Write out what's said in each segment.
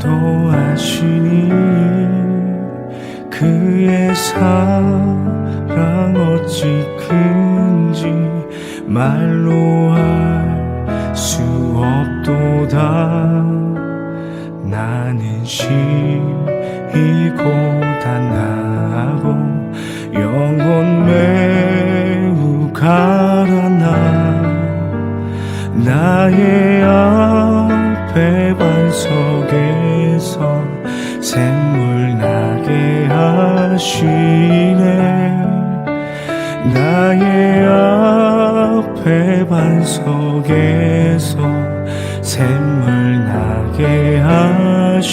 인도하시니 그의 사랑 어찌 큰지 말로 할 수 없도다. 나는 심히 고단하고 영혼 매우 가라나 나의 앞에 반석에서 샘물 나게 하시네. 나의 앞에 반석에서 샘물 나게 하시네.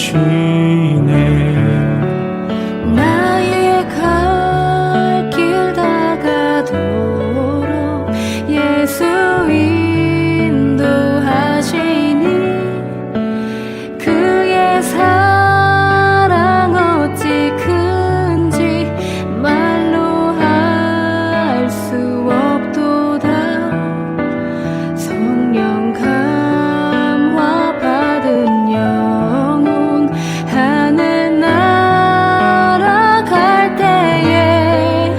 나의 갈 길 다가도록 예수 인도하시니 그의 사랑 어찌 큰지 말로 할 수 없도다. 성령 감화 받은 영혼 하늘 날아갈 때에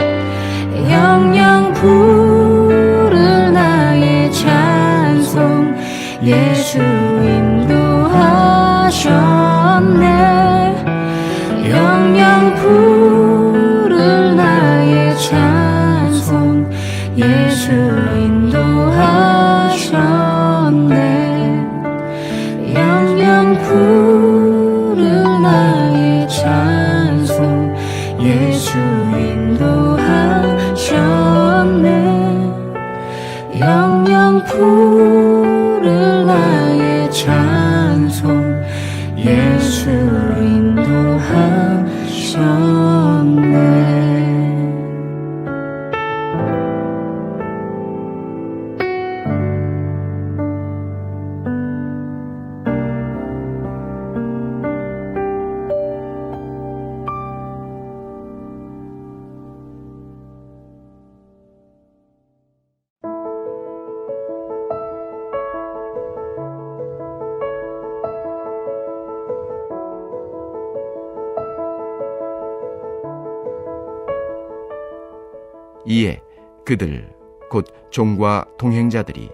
영영 부를 나의 찬송 예수 인도하셨네. 영영 부를 나의 찬송 예수 인도하셨네. 영영 부를 나의 찬송 예수 인도하셨네. 영영 부를 나의 찬송 예수 인도하셨네. 이에 그들 곧 종과 동행자들이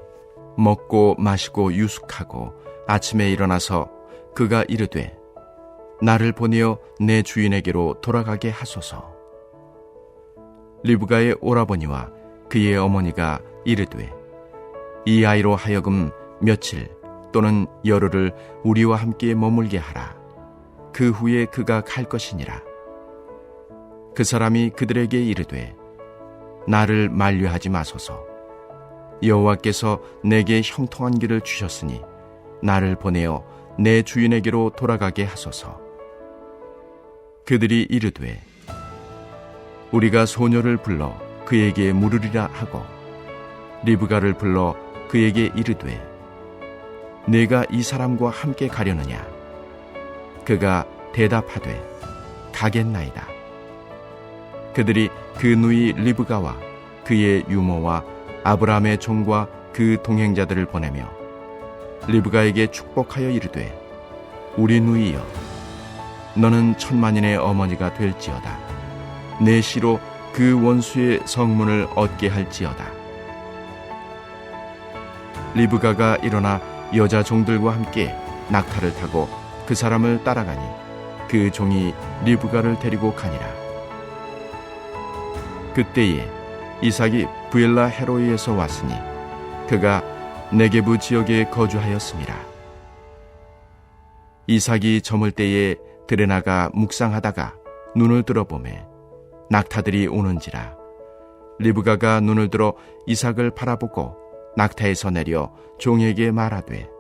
먹고 마시고 유숙하고 아침에 일어나서 그가 이르되 나를 보내어 내 주인에게로 돌아가게 하소서. 리브가의 오라버니와 그의 어머니가 이르되 이 아이로 하여금 며칠 또는 열흘을 우리와 함께 머물게 하라. 그 후에 그가 갈 것이니라. 그 사람이 그들에게 이르되 나를 만류하지 마소서. 여호와께서 내게 형통한 길을 주셨으니 나를 보내어 내 주인에게로 돌아가게 하소서. 그들이 이르되 우리가 소녀를 불러 그에게 물으리라 하고 리브가를 불러 그에게 이르되 네가 이 사람과 함께 가려느냐? 그가 대답하되 가겠나이다. 그들이 그 누이 리브가와 그의 유모와 아브라함의 종과 그 동행자들을 보내며 리브가에게 축복하여 이르되 우리 누이여 너는 천만인의 어머니가 될지어다. 내 시로 그 원수의 성문을 얻게 할지어다. 리브가가 일어나 여자 종들과 함께 낙타를 타고 그 사람을 따라가니 그 종이 리브가를 데리고 가니라. 그때에 이삭이 부엘라 헤로이에서 왔으니 그가 네게부 지역에 거주하였습니다. 이삭이 저물 때에 들에 나가 묵상하다가 눈을 들어보매 낙타들이 오는지라. 리브가가 눈을 들어 이삭을 바라보고 낙타에서 내려 종에게 말하되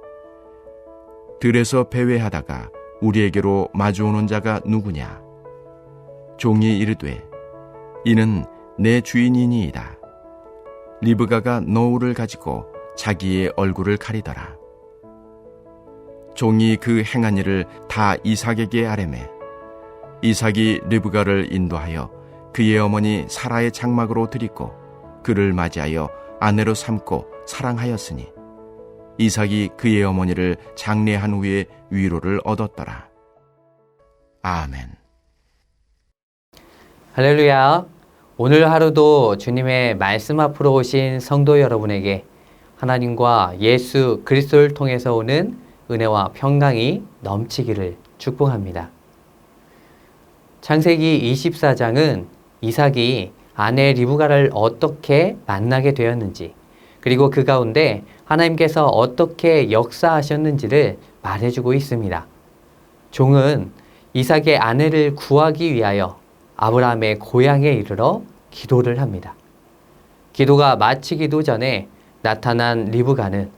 들에서 배회하다가 우리에게로 마주오는 자가 누구냐? 종이 이르되 이는 내 주인이니이다. 리브가가 너울을 가지고 자기의 얼굴을 가리더라. 종이 그 행한 일을 다 이삭에게 아뢰매 이삭이 리브가를 인도하여 그의 어머니 사라의 장막으로 들이고 그를 맞이하여 아내로 삼고 사랑하였으니 이삭이 그의 어머니를 장례한 후에 위로를 얻었더라. 아멘. 할렐루야. 오늘 하루도 주님의 말씀 앞으로 오신 성도 여러분에게 하나님과 예수 그리스도를 통해서 오는 은혜와 평강이 넘치기를 축복합니다. 창세기 24장은 이삭이 아내 리브가를 어떻게 만나게 되었는지, 그리고 그 가운데 하나님께서 어떻게 역사하셨는지를 말해주고 있습니다. 종은 이삭의 아내를 구하기 위하여 아브라함의 고향에 이르러 기도를 합니다. 기도가 마치기도 전에 나타난 리브가는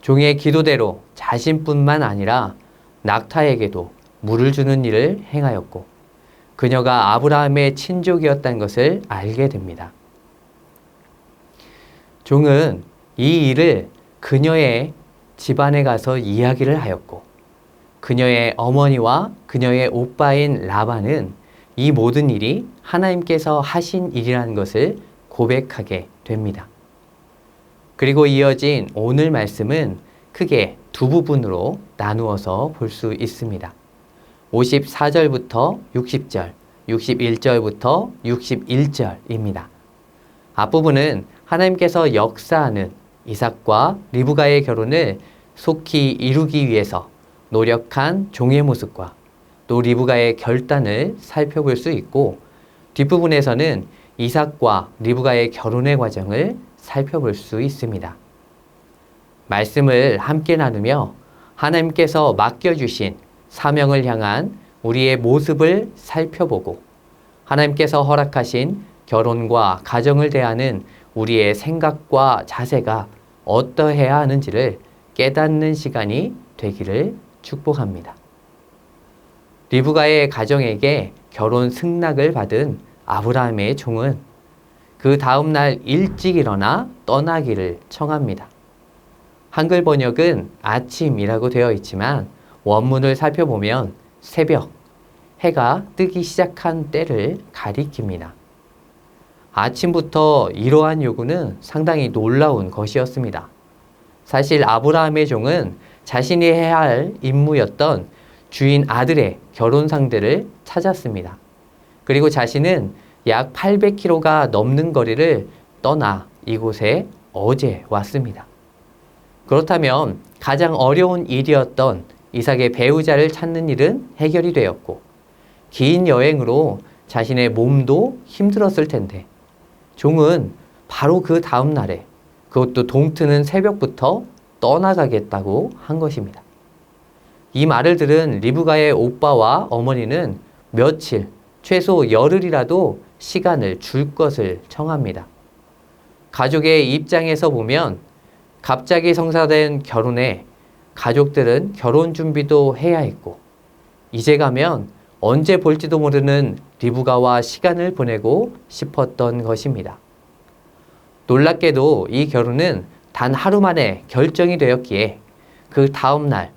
종의 기도대로 자신뿐만 아니라 낙타에게도 물을 주는 일을 행하였고, 그녀가 아브라함의 친족이었다는 것을 알게 됩니다. 종은 이 일을 그녀의 집안에 가서 이야기를 하였고, 그녀의 어머니와 그녀의 오빠인 라반은 이 모든 일이 하나님께서 하신 일이라는 것을 고백하게 됩니다. 그리고 이어진 오늘 말씀은 크게 두 부분으로 나누어서 볼 수 있습니다. 54절부터 60절, 61절부터 61절입니다. 앞부분은 하나님께서 역사하는 이삭과 리브가의 결혼을 속히 이루기 위해서 노력한 종의 모습과 또 리브가의 결단을 살펴볼 수 있고, 뒷부분에서는 이삭과 리브가의 결혼의 과정을 살펴볼 수 있습니다. 말씀을 함께 나누며 하나님께서 맡겨주신 사명을 향한 우리의 모습을 살펴보고, 하나님께서 허락하신 결혼과 가정을 대하는 우리의 생각과 자세가 어떠해야 하는지를 깨닫는 시간이 되기를 축복합니다. 리브가의 가정에게 결혼 승낙을 받은 아브라함의 종은 그 다음 날 일찍 일어나 떠나기를 청합니다. 한글 번역은 아침이라고 되어 있지만 원문을 살펴보면 새벽, 해가 뜨기 시작한 때를 가리킵니다. 아침부터 이러한 요구는 상당히 놀라운 것이었습니다. 사실 아브라함의 종은 자신이 해야 할 임무였던 주인 아들의 결혼 상대를 찾았습니다. 그리고 자신은 약 800km가 넘는 거리를 떠나 이곳에 어제 왔습니다. 그렇다면 가장 어려운 일이었던 이삭의 배우자를 찾는 일은 해결이 되었고, 긴 여행으로 자신의 몸도 힘들었을 텐데 종은 바로 그 다음 날에, 그것도 동트는 새벽부터 떠나가겠다고 한 것입니다. 이 말을 들은 리브가의 오빠와 어머니는 며칠, 최소 열흘이라도 시간을 줄 것을 청합니다. 가족의 입장에서 보면 갑자기 성사된 결혼에 가족들은 결혼 준비도 해야 했고, 이제 가면 언제 볼지도 모르는 리브가와 시간을 보내고 싶었던 것입니다. 놀랍게도 이 결혼은 단 하루 만에 결정이 되었기에 그 다음 날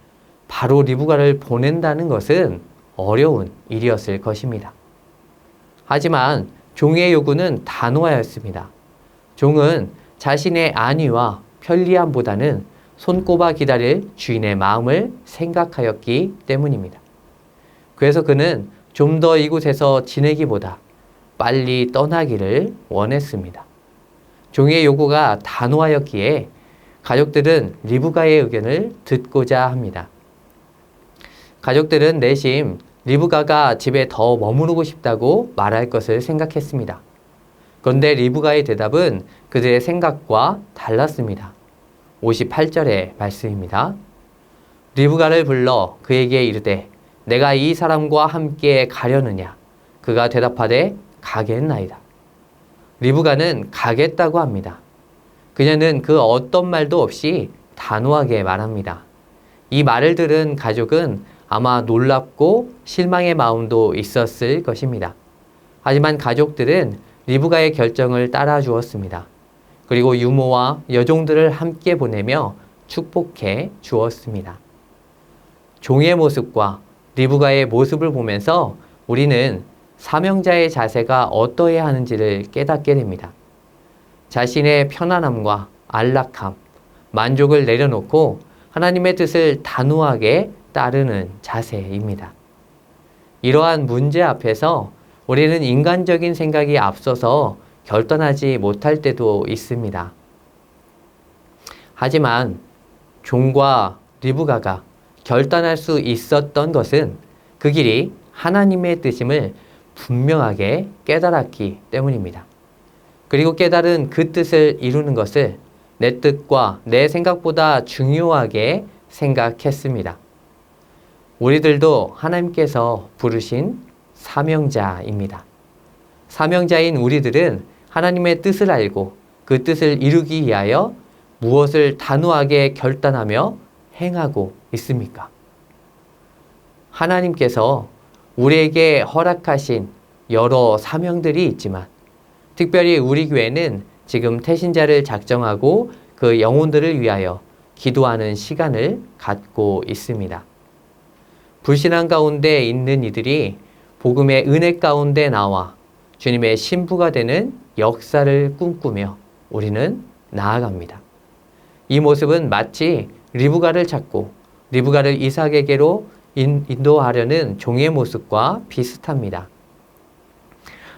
바로 리브가를 보낸다는 것은 어려운 일이었을 것입니다. 하지만 종의 요구는 단호하였습니다. 종은 자신의 안위와 편리함보다는 손꼽아 기다릴 주인의 마음을 생각하였기 때문입니다. 그래서 그는 좀 더 이곳에서 지내기보다 빨리 떠나기를 원했습니다. 종의 요구가 단호하였기에 가족들은 리브가의 의견을 듣고자 합니다. 가족들은 내심 리브가가 집에 더 머무르고 싶다고 말할 것을 생각했습니다. 그런데 리브가의 대답은 그들의 생각과 달랐습니다. 58절의 말씀입니다. 리브가를 불러 그에게 이르되 내가 이 사람과 함께 가려느냐? 그가 대답하되 가겠나이다. 리브가는 가겠다고 합니다. 그녀는 그 어떤 말도 없이 단호하게 말합니다. 이 말을 들은 가족은 아마 놀랍고 실망의 마음도 있었을 것입니다. 하지만 가족들은 리브가의 결정을 따라 주었습니다. 그리고 유모와 여종들을 함께 보내며 축복해 주었습니다. 종의 모습과 리브가의 모습을 보면서 우리는 사명자의 자세가 어떠해야 하는지를 깨닫게 됩니다. 자신의 편안함과 안락함, 만족을 내려놓고 하나님의 뜻을 단호하게 따르는 자세입니다. 이러한 문제 앞에서 우리는 인간적인 생각이 앞서서 결단하지 못할 때도 있습니다. 하지만 존과 리브가가 결단할 수 있었던 것은 그 길이 하나님의 뜻임을 분명하게 깨달았기 때문입니다. 그리고 깨달은 그 뜻을 이루는 것을 내 뜻과 내 생각보다 중요하게 생각했습니다. 우리들도 하나님께서 부르신 사명자입니다. 사명자인 우리들은 하나님의 뜻을 알고 그 뜻을 이루기 위하여 무엇을 단호하게 결단하며 행하고 있습니까? 하나님께서 우리에게 허락하신 여러 사명들이 있지만 특별히 우리 교회는 지금 태신자를 작정하고 그 영혼들을 위하여 기도하는 시간을 갖고 있습니다. 불신앙 가운데 있는 이들이 복음의 은혜 가운데 나와 주님의 신부가 되는 역사를 꿈꾸며 우리는 나아갑니다. 이 모습은 마치 리브가를 찾고 리브가를 이삭에게로 인도하려는 종의 모습과 비슷합니다.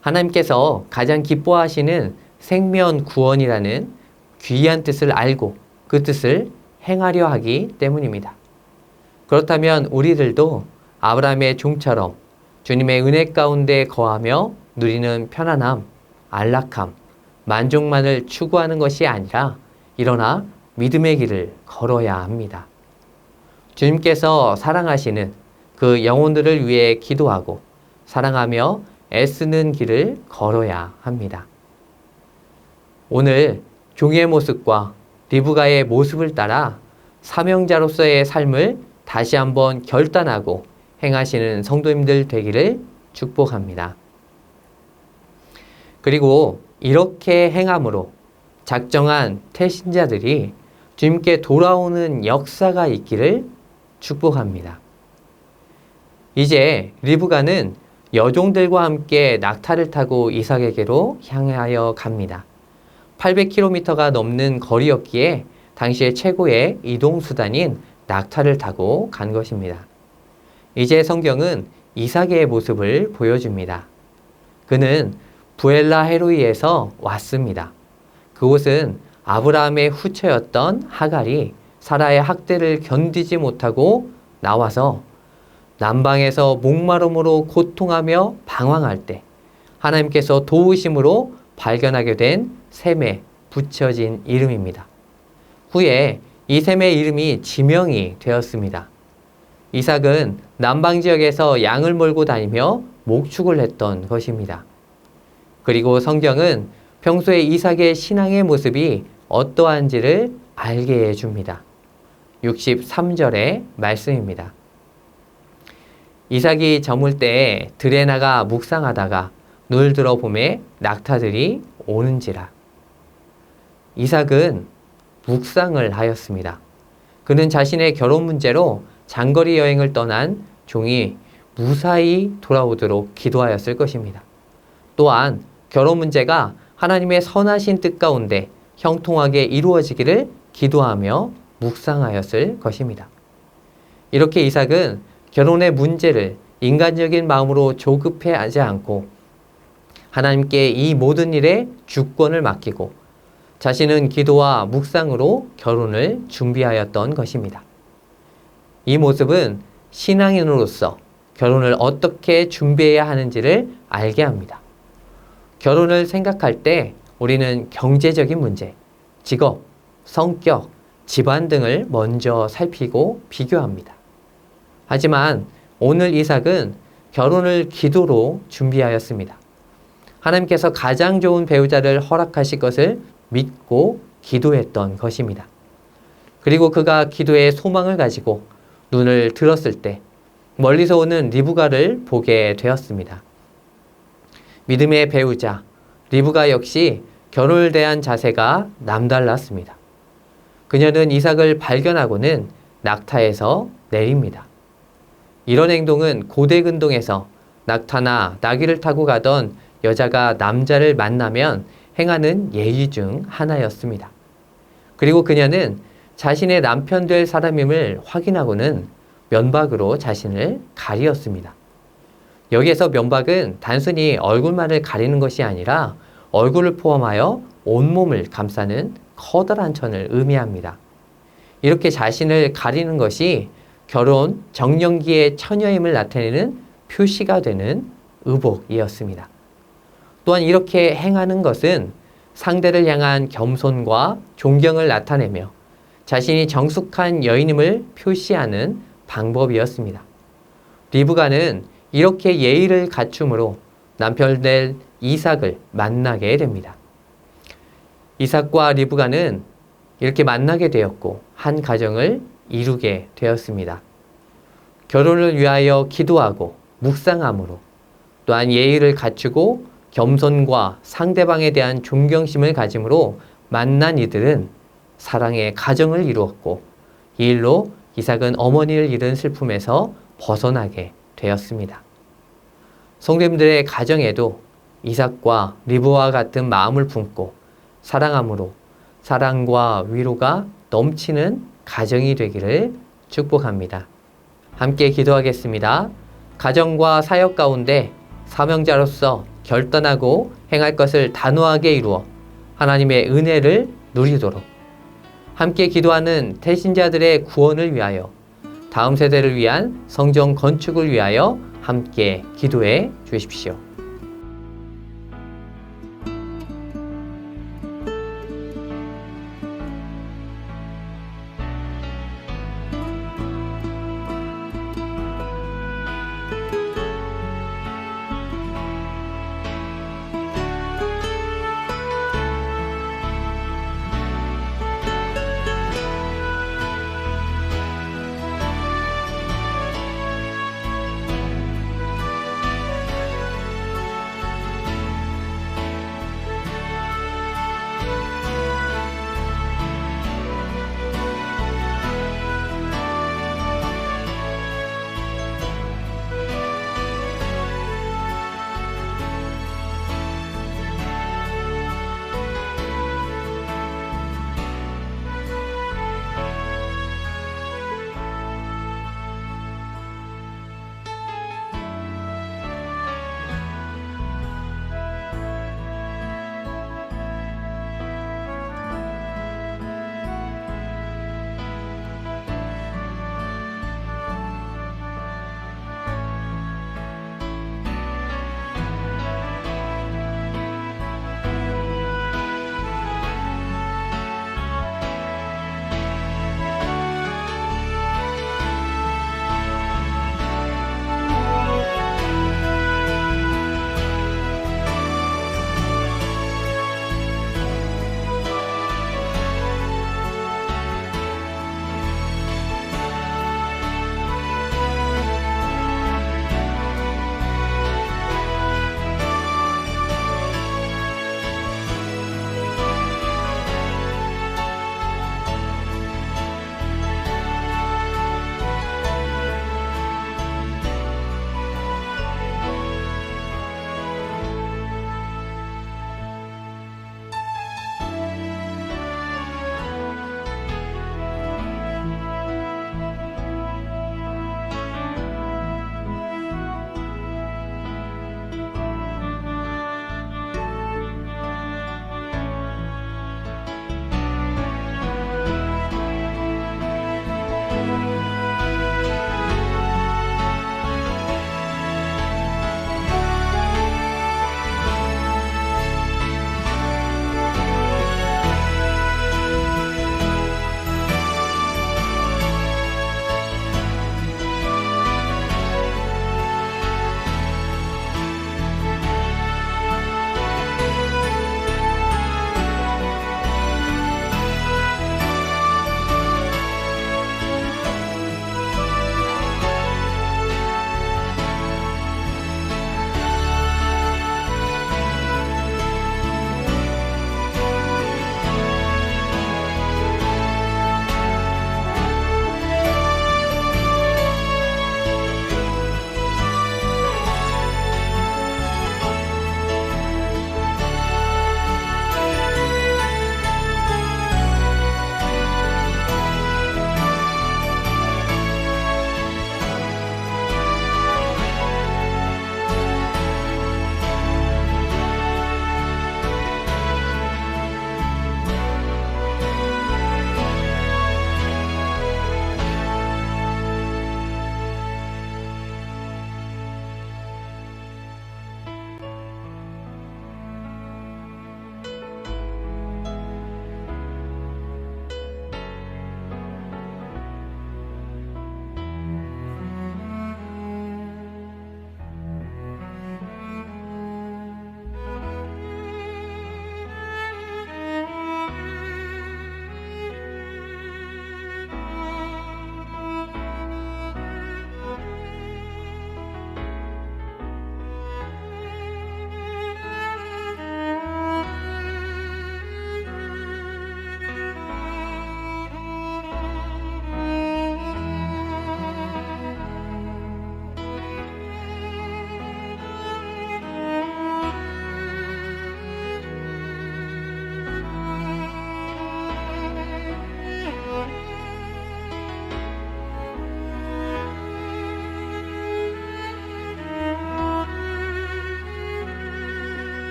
하나님께서 가장 기뻐하시는 생명 구원이라는 귀한 뜻을 알고 그 뜻을 행하려 하기 때문입니다. 그렇다면 우리들도 아브라함의 종처럼 주님의 은혜 가운데 거하며 누리는 편안함, 안락함, 만족만을 추구하는 것이 아니라 일어나 믿음의 길을 걸어야 합니다. 주님께서 사랑하시는 그 영혼들을 위해 기도하고 사랑하며 애쓰는 길을 걸어야 합니다. 오늘 종의 모습과 리브가의 모습을 따라 사명자로서의 삶을 다시 한번 결단하고 행하시는 성도님들 되기를 축복합니다. 그리고 이렇게 행함으로 작정한 태신자들이 주님께 돌아오는 역사가 있기를 축복합니다. 이제 리브가는 여종들과 함께 낙타를 타고 이삭에게로 향하여 갑니다. 800km가 넘는 거리였기에 당시의 최고의 이동수단인 낙타를 타고 간 것입니다. 이제 성경은 이삭의 모습을 보여줍니다. 그는 부엘라 헤로이에서 왔습니다. 그곳은 아브라함의 후처였던 하갈이 사라의 학대를 견디지 못하고 나와서 남방에서 목마름으로 고통하며 방황할 때 하나님께서 도우심으로 발견하게 된 셈에 붙여진 이름입니다. 후에 이 셈의 이름이 지명이 되었습니다. 이삭은 남방 지역에서 양을 몰고 다니며 목축을 했던 것입니다. 그리고 성경은 평소에 이삭의 신앙의 모습이 어떠한지를 알게 해줍니다. 63절의 말씀입니다. 이삭이 저물 때에 들에 나가 묵상하다가 눈을 들어 보매 낙타들이 오는지라. 이삭은 묵상을 하였습니다. 그는 자신의 결혼 문제로 장거리 여행을 떠난 종이 무사히 돌아오도록 기도하였을 것입니다. 또한 결혼 문제가 하나님의 선하신 뜻 가운데 형통하게 이루어지기를 기도하며 묵상하였을 것입니다. 이렇게 이삭은 결혼의 문제를 인간적인 마음으로 조급해하지 않고 하나님께 이 모든 일에 주권을 맡기고 자신은 기도와 묵상으로 결혼을 준비하였던 것입니다. 이 모습은 신앙인으로서 결혼을 어떻게 준비해야 하는지를 알게 합니다. 결혼을 생각할 때 우리는 경제적인 문제, 직업, 성격, 집안 등을 먼저 살피고 비교합니다. 하지만 오늘 이삭은 결혼을 기도로 준비하였습니다. 하나님께서 가장 좋은 배우자를 허락하실 것을 믿고 기도했던 것입니다. 그리고 그가 기도의 소망을 가지고 눈을 들었을 때 멀리서 오는 리브가를 보게 되었습니다. 믿음의 배우자 리브가 역시 결혼에 대한 자세가 남달랐습니다. 그녀는 이삭을 발견하고는 낙타에서 내립니다. 이런 행동은 고대 근동에서 낙타나 나귀를 타고 가던 여자가 남자를 만나면 행하는 예의 중 하나였습니다. 그리고 그녀는 자신의 남편 될 사람임을 확인하고는 면박으로 자신을 가리었습니다. 여기에서 면박은 단순히 얼굴만을 가리는 것이 아니라 얼굴을 포함하여 온몸을 감싸는 커다란 천을 의미합니다. 이렇게 자신을 가리는 것이 결혼 정년기의 처녀임을 나타내는 표시가 되는 의복이었습니다. 또한 이렇게 행하는 것은 상대를 향한 겸손과 존경을 나타내며 자신이 정숙한 여인임을 표시하는 방법이었습니다. 리브가는 이렇게 예의를 갖춤으로 남편 될 이삭을 만나게 됩니다. 이삭과 리브가는 이렇게 만나게 되었고 한 가정을 이루게 되었습니다. 결혼을 위하여 기도하고 묵상함으로 또한 예의를 갖추고 겸손과 상대방에 대한 존경심을 가짐으로 만난 이들은 사랑의 가정을 이루었고 이 일로 이삭은 어머니를 잃은 슬픔에서 벗어나게 되었습니다. 성도님들의 가정에도 이삭과 리브와 같은 마음을 품고 사랑함으로 사랑과 위로가 넘치는 가정이 되기를 축복합니다. 함께 기도하겠습니다. 가정과 사역 가운데 사명자로서 결단하고 행할 것을 단호하게 이루어 하나님의 은혜를 누리도록 함께 기도하는 태신자들의 구원을 위하여 다음 세대를 위한 성전 건축을 위하여 함께 기도해 주십시오.